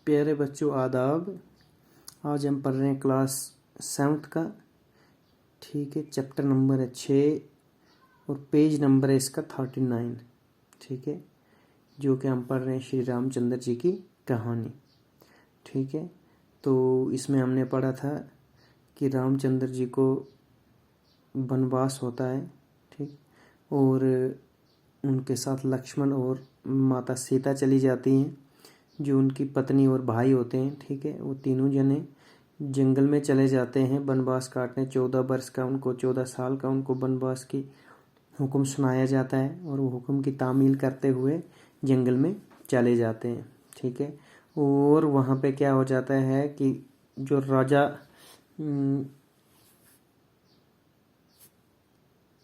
प्यारे बच्चों आदाब। आज हम पढ़ रहे हैं क्लास 7th का। ठीक है, चैप्टर नंबर है 6 और पेज नंबर है इसका 39। ठीक है, जो कि हम पढ़ रहे हैं श्री रामचंद्र जी की कहानी। ठीक है, तो इसमें हमने पढ़ा था कि रामचंद्र जी को वनवास होता है। ठीक, और उनके साथ लक्ष्मण और माता सीता चली जाती हैं, जो उनकी पत्नी और भाई होते हैं। ठीक है, वो तीनों जने जंगल में चले जाते हैं वनवास काटने। 14 साल का उनको वनवास की हुक्म सुनाया जाता है और वो हुक्म की तामील करते हुए जंगल में चले जाते हैं। ठीक है, और वहाँ पे क्या हो जाता है कि जो राजा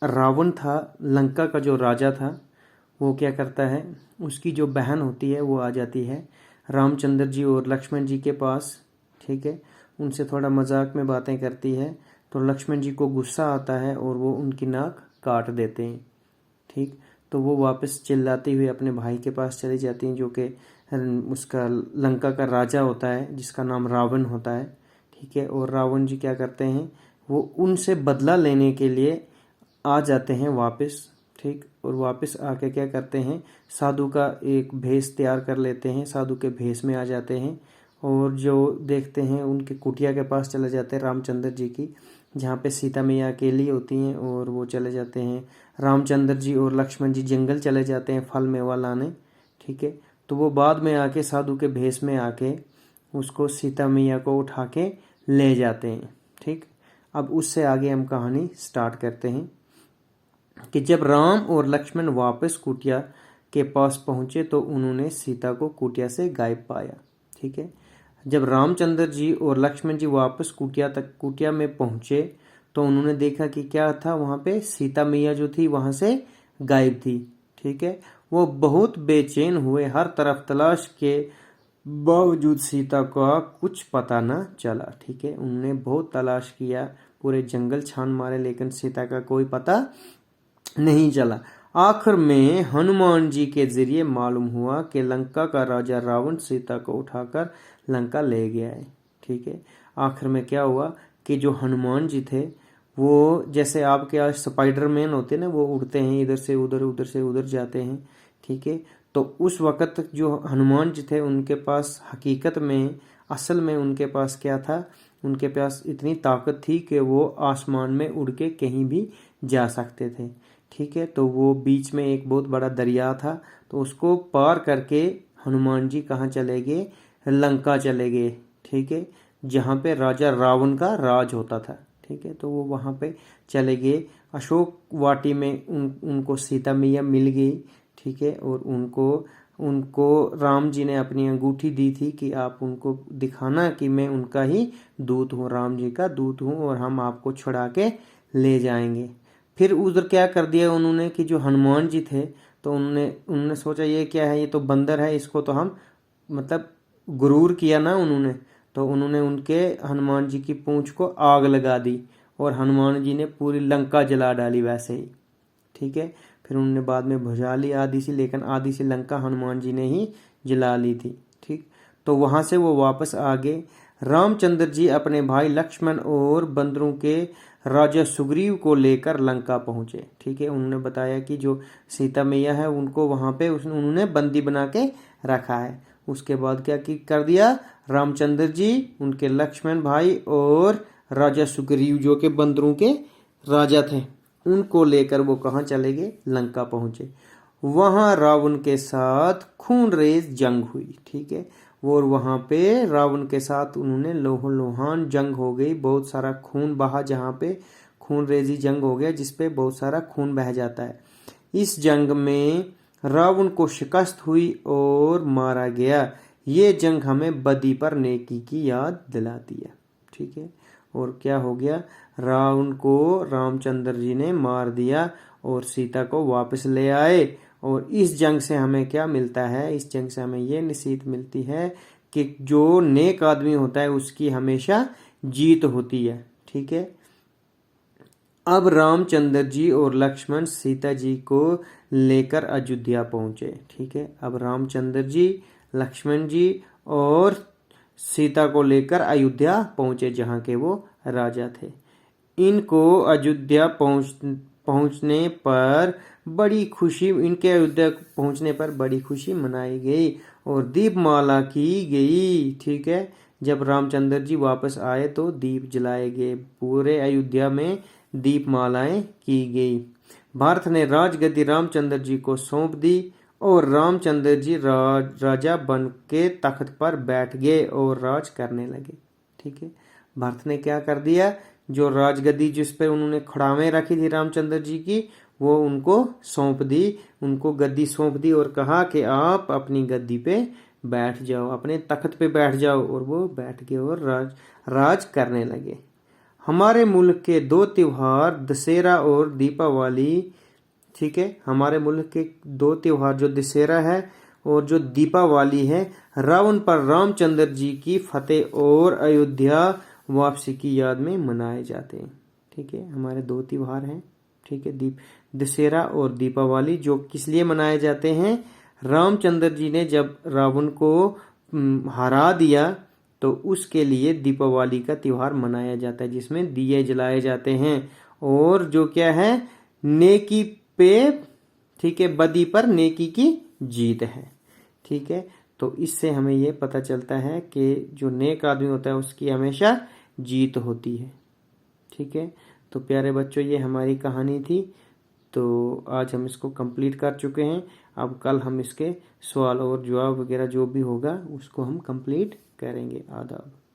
रावण था, लंका का जो राजा था, वो क्या करता है, उसकी जो बहन होती है वो आ जाती है रामचंद्र जी और लक्ष्मण जी के पास। ठीक है, उनसे थोड़ा मजाक में बातें करती है, तो लक्ष्मण जी को गुस्सा आता है और वो उनकी नाक काट देते हैं। ठीक, तो वो वापस चिल्लाती हुई अपने भाई के पास चली जाती हैं, जो कि उसका लंका का राजा होता है, जिसका नाम रावण होता है। ठीक है, और रावण जी क्या करते हैं, वो उनसे बदला लेने के लिए आ जाते हैं वापस। ठीक, और वापस आके क्या करते हैं, साधु का एक भेष तैयार कर लेते हैं, साधु के भेष में आ जाते हैं और जो देखते हैं उनके कुटिया के पास चले जाते हैं रामचंद्र जी की, जहाँ पे सीता मैया अकेली होती हैं, और वो चले जाते हैं। रामचंद्र जी और लक्ष्मण जी जंगल चले जाते हैं फल मेवा लाने। ठीक है, तो वो बाद में आके साधु के भेष में आके उसको सीता मैया को उठा के ले जाते हैं। ठीक, अब उससे आगे हम कहानी स्टार्ट करते हैं कि जब राम और लक्ष्मण वापस कुटिया के पास पहुंचे तो उन्होंने सीता को कुटिया से गायब पाया। ठीक है, जब रामचंद्र जी और लक्ष्मण जी वापस कुटिया में पहुंचे तो उन्होंने देखा कि क्या था, वहां पे सीता मैया जो थी वहां से गायब थी। ठीक है, वो बहुत बेचैन हुए, हर तरफ तलाश के बावजूद सीता का कुछ पता न चला। ठीक है, उन्होंने बहुत तलाश किया, पूरे जंगल छान मारे, लेकिन सीता का कोई पता नहीं चला। आखिर में हनुमान जी के जरिए मालूम हुआ कि लंका का राजा रावण सीता को उठाकर लंका ले गया है। ठीक है, आखिर में क्या हुआ कि जो हनुमान जी थे, वो जैसे आपके आज स्पाइडरमैन होते ना, वो उड़ते हैं, इधर से उधर उधर से उधर जाते हैं। ठीक है, तो उस वक़्त जो हनुमान जी थे उनके पास हकीकत में, असल में उनके पास क्या था, उनके पास इतनी ताकत थी कि वो आसमान में उड़ के कहीं भी जा सकते थे। ठीक है, तो वो बीच में एक बहुत बड़ा दरिया था, तो उसको पार करके हनुमान जी कहाँ चले गए, लंका चले गए। ठीक है, जहाँ पे राजा रावण का राज होता था। ठीक है, तो वो वहाँ पे चले गए। अशोक वाटी में उनको सीता मैया मिल गई। ठीक है, और उनको राम जी ने अपनी अंगूठी दी थी कि आप उनको दिखाना कि मैं उनका ही दूत हूँ, राम जी का दूत हूँ, और हम आपको छुड़ा के ले जाएंगे। फिर उधर क्या कर दिया उन्होंने कि जो हनुमान जी थे, तो उन्होंने सोचा ये क्या है, ये तो बंदर है, इसको तो हम मतलब गुरूर किया ना उन्होंने, तो उन्होंने उनके हनुमान जी की पूंछ को आग लगा दी और हनुमान जी ने पूरी लंका जला डाली वैसे ही। ठीक है, फिर उन्होंने बाद में भुजा ली आधी सी, लेकिन आधी सी लंका हनुमान जी ने ही जला ली थी। ठीक, तो वहां से वो वापस आ गए। रामचंद्र जी अपने भाई लक्ष्मण और बंदरों के राजा सुग्रीव को लेकर लंका पहुंचे। ठीक है, उन्होंने बताया कि जो सीता मैया है उनको वहां पे उन्होंने बंदी बना के रखा है। उसके बाद क्या कर दिया, रामचंद्र जी, उनके लक्ष्मण भाई और राजा सुग्रीव जो के बंदरों के राजा थे, उनको लेकर वो कहाँ चले गए, लंका पहुंचे। वहां रावण के साथ खूनरेज जंग हुई। ठीक है, और वहां पे रावण के साथ उन्होंने लोहो लोहान जंग हो गई, बहुत सारा खून बहा, जहाँ पे खूनरेजी जंग हो गया जिसपे बहुत सारा खून बह जाता है। इस जंग में रावण को शिकस्त हुई और मारा गया। ये जंग हमें बदी पर नेकी की याद दिलाती है। ठीक है, और क्या हो गया, रावण को रामचंद्र जी ने मार दिया और सीता को वापस ले आए। और इस जंग से हमें क्या मिलता है, इस जंग से हमें ये नसीहत मिलती है कि जो नेक आदमी होता है उसकी हमेशा जीत होती है। ठीक है, अब रामचंद्र जी और लक्ष्मण सीता जी को लेकर अयोध्या पहुंचे। ठीक है, अब रामचंद्र जी, लक्ष्मण जी और सीता को लेकर अयोध्या पहुंचे, जहां के वो राजा थे। इनको अयोध्या पहुंचने पर बड़ी खुशी, इनके अयोध्या पहुंचने पर बड़ी खुशी मनाई गई और दीपमाला की गई। ठीक है, जब रामचंद्र जी वापस आए तो दीप जलाए गए, पूरे अयोध्या में दीपमालाएं की गई। भारत ने राजगद्दी रामचंद्र जी को सौंप दी और रामचंद्र जी राजा बन के तख्त पर बैठ गए और राज करने लगे। ठीक है, भारत ने क्या कर दिया, जो राजगद्दी जिस पे उन्होंने खड़ावें रखी थी रामचंद्र जी की, वो उनको सौंप दी, उनको गद्दी सौंप दी और कहा कि आप अपनी गद्दी पे बैठ जाओ, अपने तख्त पे बैठ जाओ। और वो बैठ गए और राज करने लगे। हमारे मुल्क के दो त्योहार दशहरा और दीपावली, ठीक है, हमारे मुल्क के दो त्योहार जो दशहरा है और जो दीपावली है, रावण पर रामचंद्र जी की फतेह और अयोध्या वापसी की याद में मनाए जाते हैं। ठीक है, हमारे दो त्योहार हैं। ठीक है, दशहरा और दीपावली, जो किस लिए मनाए जाते हैं, रामचंद्र जी ने जब रावण को हरा दिया तो उसके लिए दीपावली का त्योहार मनाया जाता है, जिसमें दिए जलाए जाते हैं और जो क्या है, नेकी पे, ठीक है, बदी पर नेकी की जीत है। ठीक है, तो इससे हमें ये पता चलता है कि जो नेक आदमी होता है उसकी हमेशा जीत होती है। ठीक है, तो प्यारे बच्चों, ये हमारी कहानी थी। तो आज हम इसको कंप्लीट कर चुके हैं। अब कल हम इसके सवाल और जवाब वगैरह जो भी होगा उसको हम कंप्लीट करेंगे। आदाब।